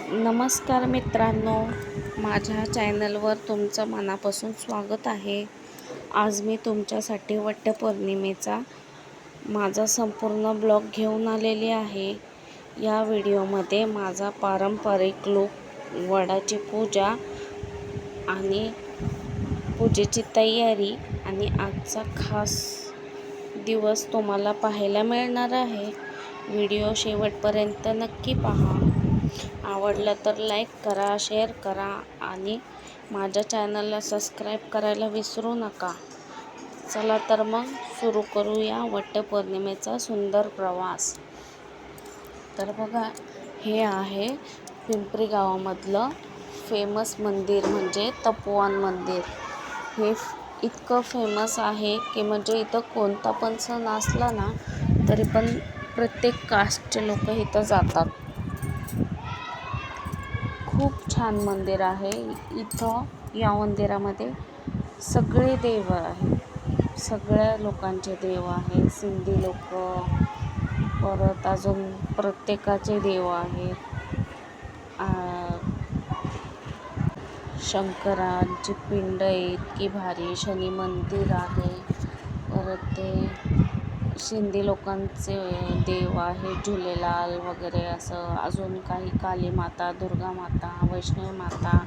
नमस्कार मित्रांनो, माझ्या चॅनलवर तुमचं मनापासून स्वागत आहे. आज मी तुमच्यासाठी वटपौर्णिमेचा माझा संपूर्ण ब्लॉग घेऊन आलेली आहे. या व्हिडिओमध्ये माझा पारंपरिक लूक, वडाची पूजा आणि पूजेची तयारी आणि आजचा खास दिवस तुम्हाला पाहायला मिळणार आहे. व्हिडिओ शेवटपर्यंत नक्की पहा. आवडलं तर लाईक करा, शेअर करा आणि माझ्या चॅनलला सबस्क्राईब करायला विसरू नका. चला तर मग सुरू करूया वटपौर्णिमेचा सुंदर प्रवास. तर बघा, हे आहे पिंपरी गावामधलं फेमस मंदिर म्हणजे तपोवन मंदिर. हे इतकं फेमस आहे की म्हणजे इथं कोणता पण सण असला ना तरी पण प्रत्येक कास्टचे लोक इथं जातात. खूप छान मंदिर आहे. इथं या मंदिरामध्ये सगळे देव आहेत, सगळ्या लोकांचे देव आहेत. सिंधी लोक, परत अजून प्रत्येकाचे देव आहेत. शंकरांची पिंड इतकी भारी, शनी मंदिर आहे. परत ते सिंधी लोकांचे देव आहे, झुलेलाल वगैरे असं अजून काही, काली माता, दुर्गा माता, वैष्णवी माता,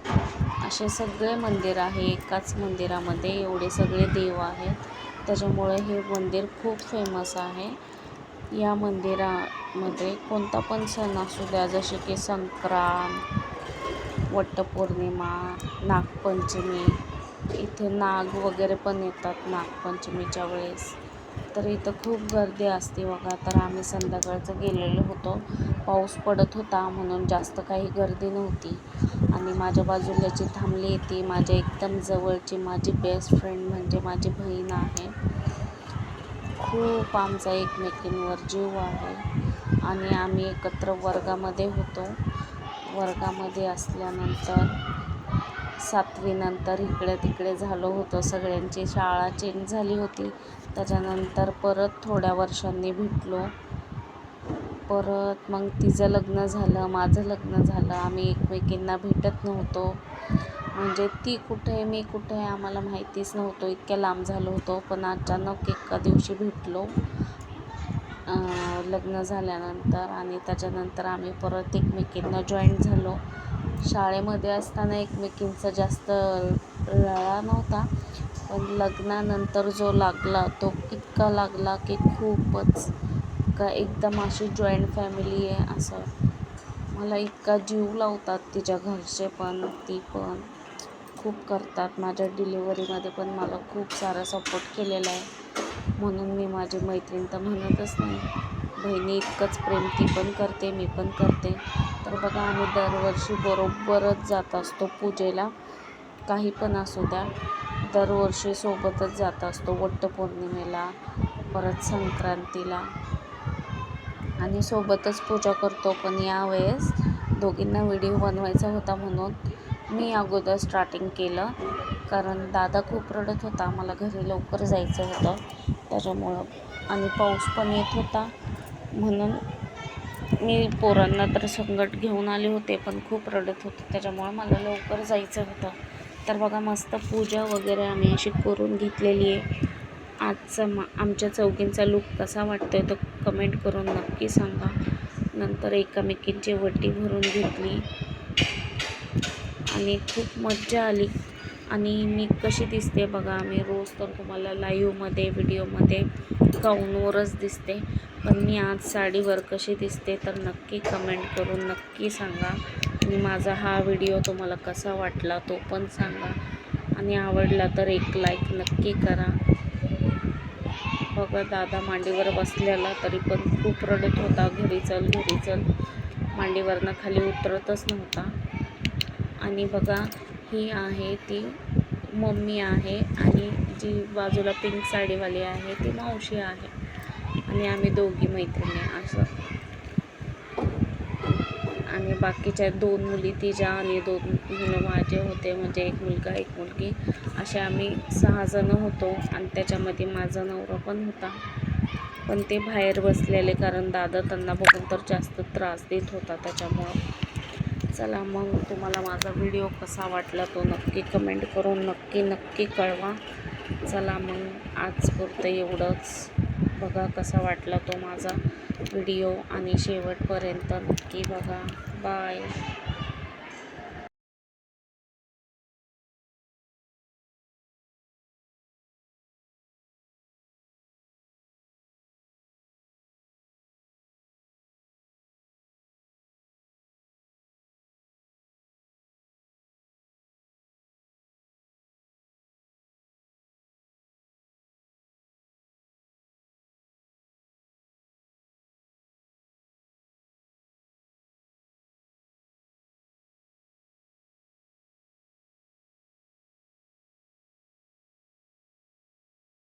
असे सगळे मंदिर आहे. एकाच मंदिरामध्ये एवढे सगळे देव आहेत. त्याच्यामुळे हे मंदिर खूप फेमस आहे. या मंदिरामध्ये कोणता पण सण असू द्या, जसे की संक्रांत, वटपौर्णिमा, नागपंचमी, इथे नाग वगैरे पण येतात नागपंचमीच्या वेळेस. तर इथं खूप गर्दी असते बघा. तर आम्ही संध्याकाळचं गेलेलो होतो, पाऊस पडत होता म्हणून जास्त काही गर्दी नव्हती. आणि माझ्या बाजूला जी थांबली ती माझ्या एकदम जवळची माझी बेस्ट फ्रेंड म्हणजे माझी बहीण आहे. खूप आमचा एकमेकींवर जीव आहे आणि आम्ही एकत्र वर्गामध्ये होतो. वर्गामध्ये असल्यानंतर 7वी नंतर इकडे तिकडे झालो होतो. सगळ्यांची शाळा चेंज झाली होती. त्याच्यानंतर परत थोड्या वर्षांनी भेटलो. परत मग तिचं लग्न झालं, माझं लग्न झालं. आम्ही एकमेकींना भेटत नव्हतो. म्हणजे ती कुठे आहे, मी कुठे आहे आम्हाला माहितीच नव्हतं. इतक्या लांब झालो होतो. पण अचानक एका दिवशी भेटलो लग्न झाल्यानंतर. आणि त्याच्यानंतर आम्ही परत एकमेकींना जॉईंट झालो. शाळेमध्ये असताना एकमेकींचा जास्त लळा नव्हता, पण लग्नानंतर जो लागला तो इतका लागला की खूपच, का एकदम अशी जॉईंट फॅमिली आहे असं. मला इतका जीव लावतात तिच्या घरचे पण, ती पण खूप करतात. माझ्या डिलिव्हरीमध्ये पण मला खूप सारा सपोर्ट केलेला आहे. म्हणून मी माझी मैत्रीण तर म्हणतच नाही, बहिणी इतकंच प्रेम ती पण करते, मी पण करते. तर बघा, आम्ही दरवर्षी बरोबरच जात असतो पूजेला, काही पण असू द्या. दरवर्षी सोबतच जात असतो, वटपौर्णिमेला, परत संक्रांतीला, आणि सोबतच पूजा करतो. पण यावेळेस दोघींना व्हिडिओ बनवायचा होता म्हणून मी अगोदर स्टार्टिंग केलं, कारण दादा खूप रडत होता. मला घरी लवकर जायचं होतं त्याच्यामुळं, आणि पाऊस पण येत होता म्हणून मी पोरांना तर संगट घेऊन आले होते, पण खूप रडत होते त्याच्यामुळं मला लवकर जायचं होतं. तर बघा, मस्त पूजा वगैरे आम्ही अशी करून घेतलेली आहे. आजचा आमच्या चौघींचा लूक कसा वाटतोय तो कमेंट करून नक्की सांगा. नंतर एकामेकींची वटी भरून घेतली आणि खूप मज्जा आली. आणि मी कशी दिसते बघा, मी रोज तर तुम्हाला लाईव्हमध्ये, व्हिडिओमध्ये गाऊनवरच दिसते, पण मी आज साडीवर कशी दिसते तर नक्की कमेंट करून नक्की सांगा. आणि माझा हा व्हिडिओ तुम्हाला कसा वाटला तो पण सांगा, आणि आवडला तर एक लाईक नक्की करा. बघा, दादा मांडीवर बसलेला तरी पण खूप रडत होता, घरी चल घरी चल, मांडीवरनं खाली उतरतच नव्हता. आणि बघा, ही आहे ती मम्मी आहे, आणि जी बाजूला पिंक साडीवाली आहे ती मावशी आहे, आणि आम्ही दोघी मैत्रिणी असं. आणि बाकीच्या 2 मुली तिच्या आणि 2 मुलं माझे होते, म्हणजे एक मुलगा एक मुलगी, असे आम्ही 6 जण होतो. आणि त्याच्यामध्ये माझा नवरा पण होता, पण ते बाहेर बसलेले, कारण दादा त्यांना बघून तर जास्त त्रास देत होता त्याच्यामुळं. चला मग तुम्हाला माझा व्हिडिओ कसा वाटला तो नक्की कमेंट करून नक्की कळवा. चला मग आजपुरतं एवढंच. बघा कसा वाटला तो माझा व्हिडिओ आणि शेवटपर्यंत नक्की बघा. बाय.